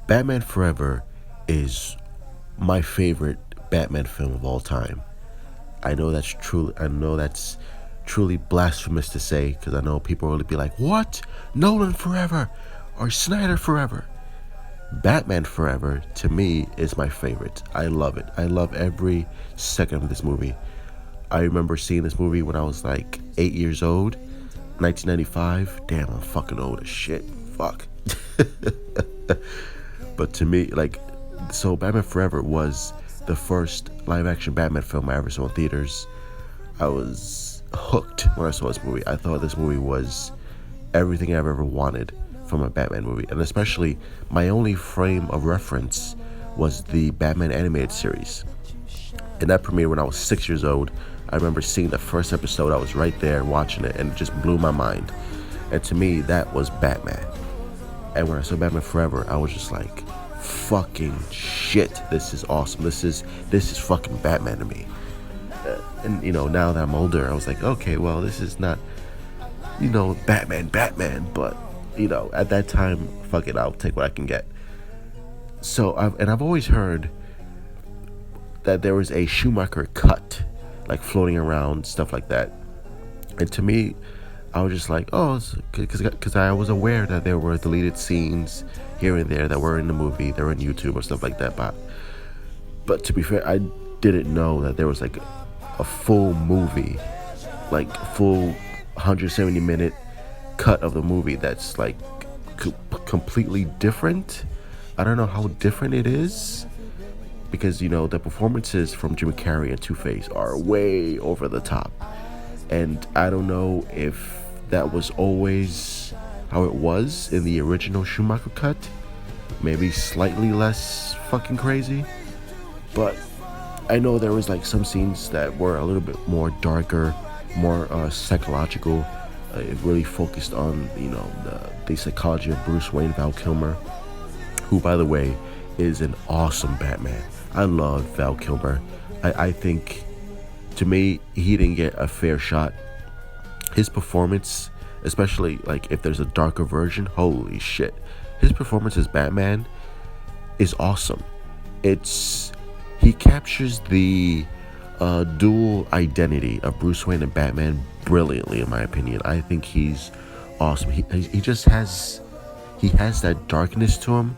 Batman Forever is my favorite Batman film of all time. I know that's truly blasphemous to say because I know people will be like, "What? Nolan Forever or Snyder Forever?" Batman Forever to me is my favorite. I love it. I love every second of this movie. I remember seeing this movie when I was like 8 years old, 1995. Damn, I'm fucking old as shit. Fuck. But to me, like, so Batman Forever was the first live action Batman film I ever saw in theaters. I was hooked when I saw this movie. I thought this movie was everything I've ever wanted from a Batman movie. And especially, my only frame of reference was the Batman animated series. And that premiered when I was 6 years old. I remember seeing the first episode. I was right there watching it, and it just blew my mind. And to me, that was Batman. And when I saw Batman Forever, I was just like, fucking shit, this is awesome. This is fucking Batman to me. And now that I'm older, I was like, okay, well, this is not, Batman, but at that time, fuck it, I'll take what I can get. So I've always heard that there was a Schumacher cut, like floating around, stuff like that. And to me, I was just like, oh, because I was aware that there were deleted scenes here and there that were in the movie, they were in YouTube or stuff like that. But to be fair, I didn't know that there was like a full movie, like full 170-minute cut of the movie that's like completely different. I don't know how different it is, because the performances from Jim Carrey and Two-Face are way over the top, and I don't know if that was always how it was in the original Schumacher cut. Maybe slightly less fucking crazy, but I know there was like some scenes that were a little bit more darker, more psychological. It really focused on the psychology of Bruce Wayne, Val Kilmer, who, by the way, is an awesome Batman. I love Val Kilmer. I think, to me, he didn't get a fair shot. His performance, especially like if there's a darker version, holy shit, his performance as Batman is awesome. He captures the dual identity of Bruce Wayne and Batman brilliantly, in my opinion. I think he's awesome. He just has that darkness to him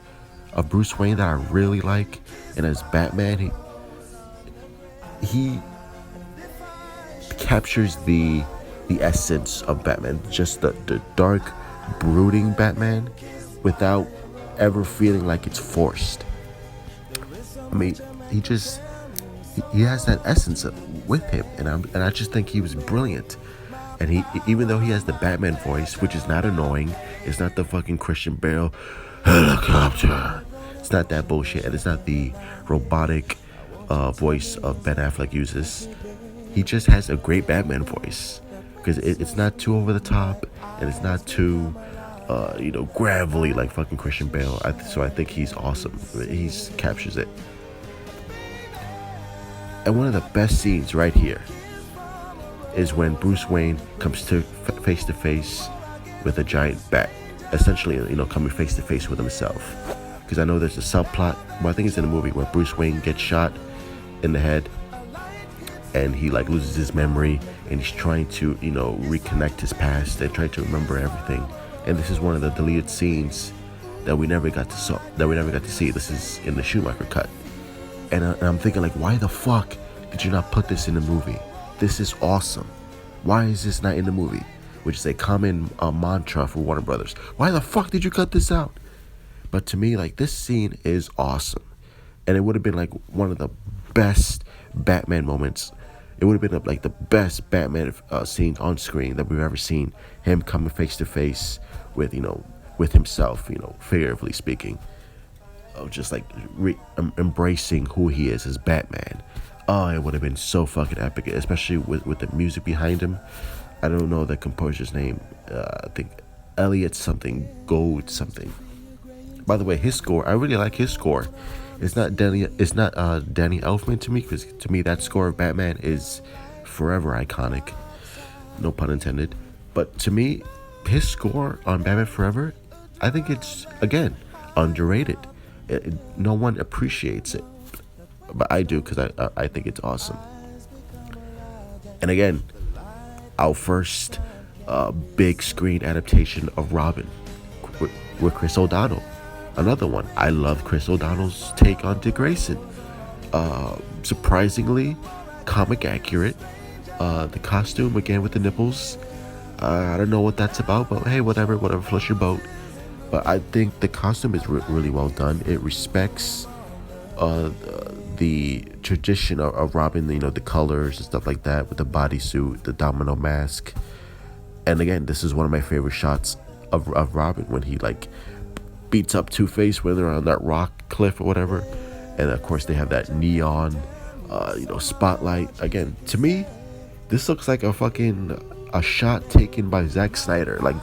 of Bruce Wayne that I really like, and as Batman, he captures the essence of Batman, just the dark, brooding Batman, without ever feeling like it's forced. I mean, he has that essence with him, and I just think he was brilliant. And he, even though he has the Batman voice, which is not annoying, it's not the fucking Christian Bale helicopter. It's not that bullshit, and it's not the robotic voice of Ben Affleck uses. He just has a great Batman voice, because it's not too over the top, and it's not too gravelly like fucking Christian Bale. So I think he's awesome. He captures it. And one of the best scenes right here is when Bruce Wayne comes face to face with a giant bat, essentially, coming face to face with himself. Because I know there's a subplot, well, I think it's in the movie, where Bruce Wayne gets shot in the head, and he like loses his memory, and he's trying to reconnect his past and trying to remember everything. And this is one of the deleted scenes that we never got to see. This is in the Schumacher cut. And I'm thinking, like, why the fuck did you not put this in the movie? This is awesome. Why is this not in the movie? Which is a common mantra for Warner Brothers. Why the fuck did you cut this out? But to me, like, this scene is awesome. And it would have been like one of the best Batman moments. It would have been like the best Batman scene on screen that we've ever seen. Him coming face to face with, with himself, figuratively speaking. Just like embracing who he is as Batman. Oh, it would have been so fucking epic, especially with the music behind him. I don't know the composer's name. I think Elliot something, Gold something. By the way, his score, I really like his score. It's not Danny Elfman to me, because to me that score of Batman is forever iconic. No pun intended. But to me, his score on Batman Forever, I think it's, again, underrated. No one appreciates it, but I do because I think it's awesome. And again, our first big screen adaptation of Robin with Chris O'Donnell. Another one. I love Chris O'Donnell's take on Dick Grayson. Surprisingly, comic accurate. The costume again with the nipples. I don't know what that's about, but hey, whatever, floats your boat. But I think the costume is really well done. It respects the tradition of Robin, the colors and stuff like that with the bodysuit, the domino mask. And again, this is one of my favorite shots of Robin when he like beats up Two-Face when they're on that rock cliff or whatever. And of course they have that neon spotlight. Again, to me, this looks like a shot taken by Zack Snyder. Like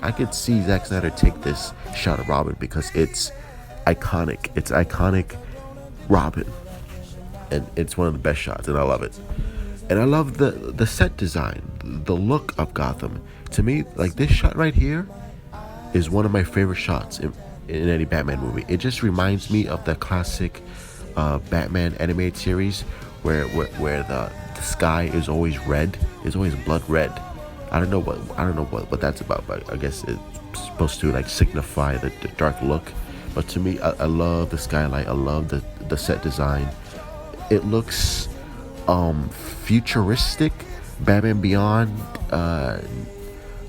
I could see Zack Snyder take this shot of Robin because it's iconic. It's iconic Robin, and it's one of the best shots, and I love it. And I love the set design, the look of Gotham. To me, like this shot right here is one of my favorite shots in any Batman movie. It just reminds me of the classic Batman animated series where the sky is always red. It's always blood red. I don't know what that's about, but I guess it's supposed to like signify the dark look. But to me, I love the skylight. I love the set design. It looks futuristic, Batman Beyond,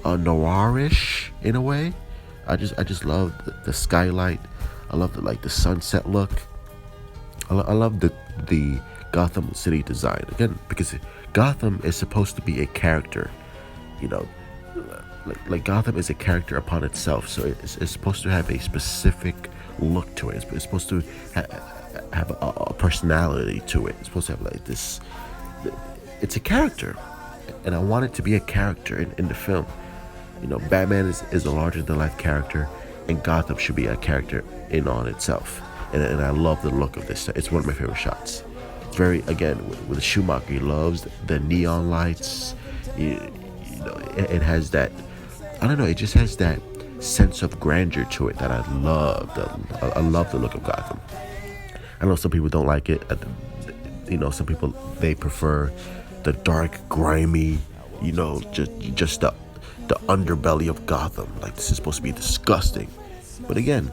noirish in a way. I just love the skylight. I love the sunset look. I love the Gotham City design again because Gotham is supposed to be a character, like Gotham is a character upon itself. So it's supposed to have a specific look to it. It's supposed to have a personality to it. It's supposed to have like this. It's a character, and I want it to be a character in the film. Batman is a larger than life character, and Gotham should be a character in on itself. And I love the look of this. It's one of my favorite shots. It's very, again, with Schumacher, he loves the neon lights. It has that, I don't know, it just has that sense of grandeur to it that I love. I love the look of Gotham. I know some people don't like it. Some people, they prefer the dark, grimy, just the underbelly of Gotham. Like, this is supposed to be disgusting. But again,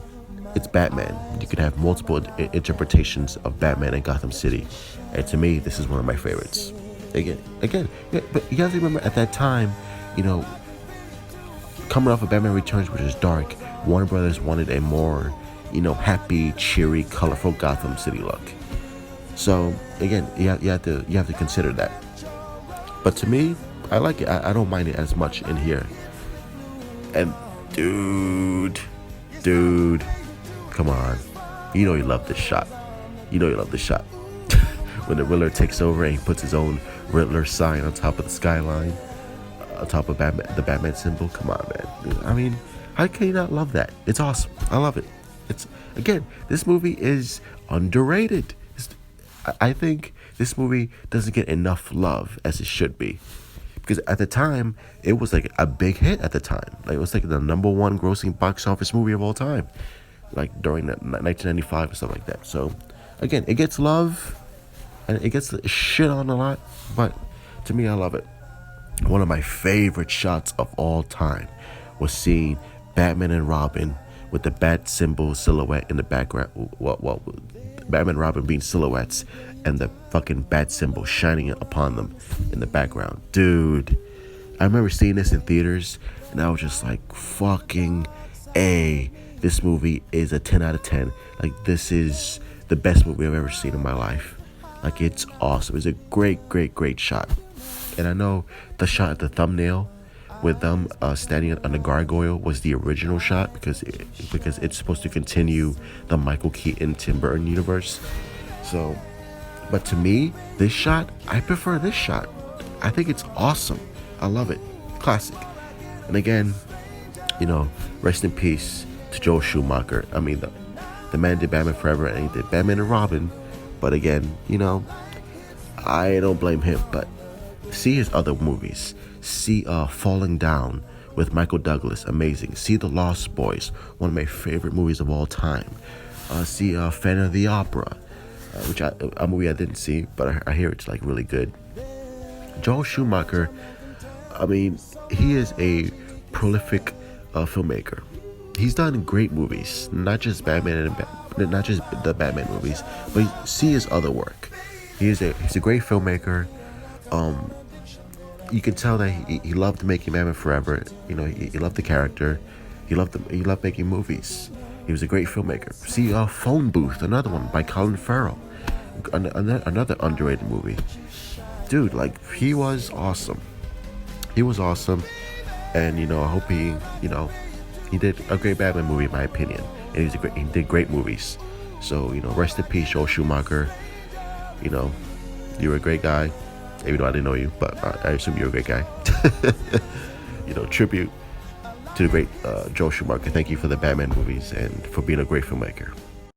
it's Batman. You could have multiple interpretations of Batman in Gotham City. And to me, this is one of my favorites. Again, but you have to remember at that time, coming off of Batman Returns, which is dark, Warner Brothers wanted a more, happy, cheery, colorful Gotham City look. So again, you have to consider that. But to me, I like it. I don't mind it as much in here. And dude, come on, you love this shot. When the Riddler takes over and he puts his own Riddler sign on top of the skyline, on top of the Batman symbol. Come on, man. I mean, how can you not love that? It's awesome. I love it. Again, this movie is underrated. I think this movie doesn't get enough love as it should be. Because at the time, it was like a big hit at the time. Like, it was like the #1 grossing box office movie of all time. Like during 1995 and stuff like that. So, again, it gets love. And it gets shit on a lot. But to me, I love it. One of my favorite shots of all time was seeing Batman and Robin with the bat symbol silhouette in the background. Well, Batman and Robin being silhouettes and the fucking bat symbol shining upon them in the background. Dude, I remember seeing this in theaters and I was just like, fucking A. This movie is a 10 out of 10. Like, this is the best movie I've ever seen in my life. Like, it's awesome. It's a great shot. And I know the shot at the thumbnail with them standing on the gargoyle was the original shot because it's supposed to continue the Michael Keaton Tim Burton universe. So, but to me, this shot, I prefer this shot. I think it's awesome. I love it. Classic. And again, rest in peace to Joel Schumacher. I mean, the man did Batman Forever and he did Batman and Robin. But again, I don't blame him. But see his other movies. See Falling Down with Michael Douglas, amazing. See The Lost Boys, one of my favorite movies of all time. see Phantom of the Opera, which a movie I didn't see, but I hear it's like really good. Joel Schumacher, I mean, he is a prolific filmmaker. He's done great movies, not just Batman and not just the Batman movies, but see his other work. He's a great filmmaker. You can tell that he loved making Batman Forever. You know, he loved the character. He loved making movies. He was a great filmmaker. See, Phone Booth, another one by Colin Farrell, another underrated movie. Dude, like, he was awesome. He was awesome, and I hope he did a great Batman movie in my opinion. And he did great movies. So rest in peace, Joel Schumacher. You were a great guy, even though I didn't know you, but I assume you're a great guy. Tribute to the great Joel Schumacher. Thank you for the Batman movies and for being a great filmmaker.